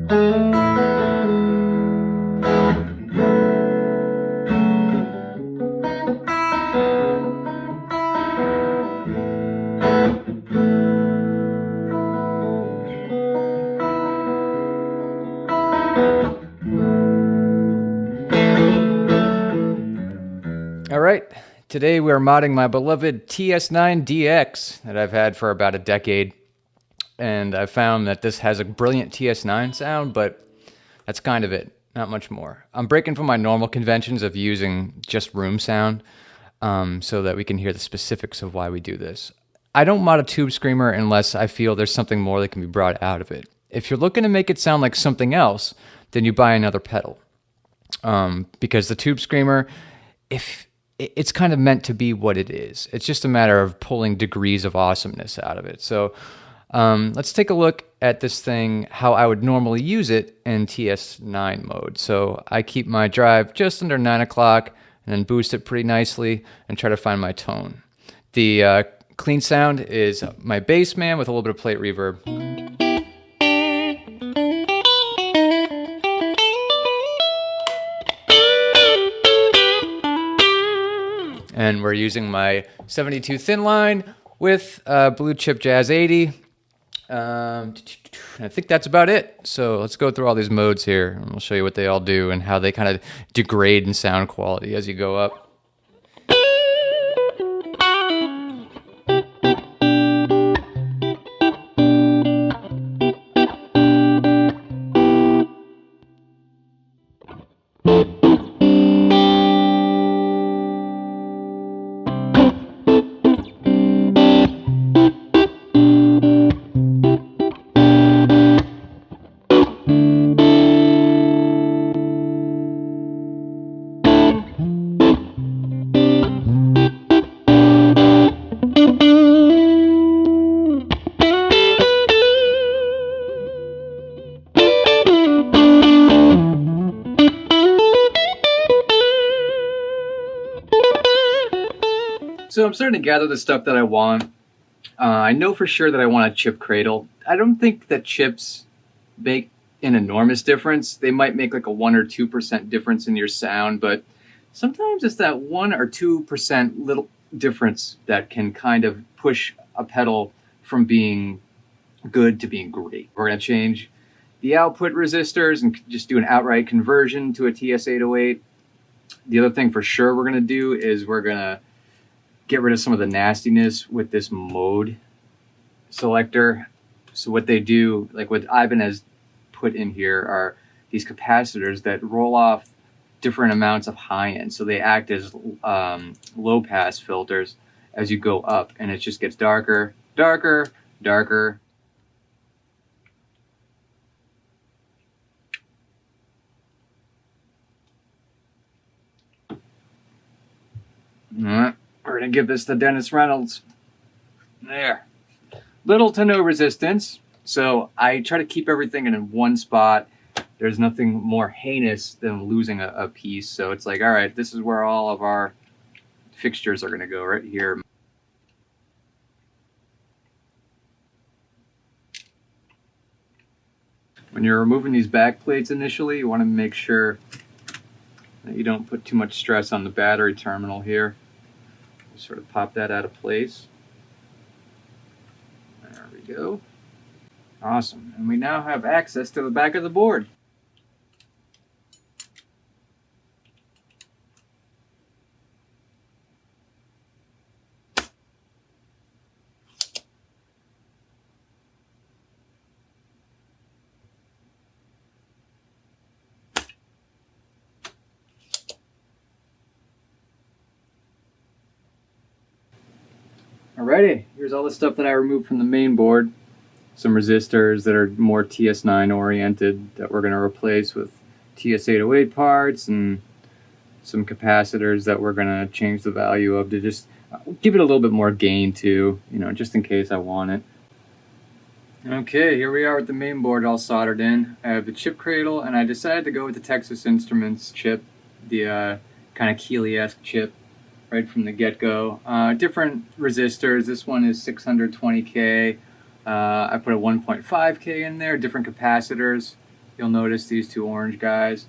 All right, today we're modding my beloved TS9DX that I've had for about a decade. And I found that this has a brilliant TS9 sound, but that's kind of it, not much more. I'm breaking from my normal conventions of using just room sound so that we can hear the specifics of why we do this. I don't mod a tube screamer unless I feel there's something more that can be brought out of it. If you're looking to make it sound like something else, then you buy another pedal. Because the tube screamer, it's kind of meant to be what it is. It's just a matter of pulling degrees of awesomeness out of it. So let's take a look at this thing, how I would normally use it in TS9 mode. So I keep my drive just under 9 o'clock and then boost it pretty nicely and try to find my tone. The clean sound is my bass man with a little bit of plate reverb. And we're using my 72 thin line with Blue Chip Jazz 80. I think that's about it. So let's go through all these modes here, and we'll show you what they all do and how they kind of degrade in sound quality as you go up. So I'm starting to gather the stuff that I want. I know for sure that I want a chip cradle. I don't think that chips make an enormous difference. They might make like a 1 or 2% difference in your sound, but sometimes it's that 1 or 2% little difference that can kind of push a pedal from being good to being great. We're going to change the output resistors and just do an outright conversion to a TS808. The other thing for sure we're going to do is we're going to get rid of some of the nastiness with this mode selector. So what they do, like what Ivan has put in here, are these capacitors that roll off different amounts of high end. So they act as low pass filters as you go up, and it just gets darker, darker, darker. All right. We're going to give this to Dennis Reynolds. There. Little to no resistance. So I try to keep everything in one spot. There's nothing more heinous than losing a piece. So it's like, all right, this is where all of our fixtures are going to go, right here. When you're removing these back plates initially, you want to make sure that you don't put too much stress on the battery terminal here. Sort of pop that out of place. There we go. Awesome. And we now have access to the back of the board. Alrighty, here's all the stuff that I removed from the main board. Some resistors that are more TS9 oriented that we're going to replace with TS808 parts, and some capacitors that we're going to change the value of to just give it a little bit more gain too, you know, just in case I want it. Okay, here we are with the main board all soldered in. I have the chip cradle, and I decided to go with the Texas Instruments chip, the kind of Keeley-esque chip. Right from the get-go. Different resistors. This one is 620K. I put a 1.5K in there, different capacitors. You'll notice these two orange guys.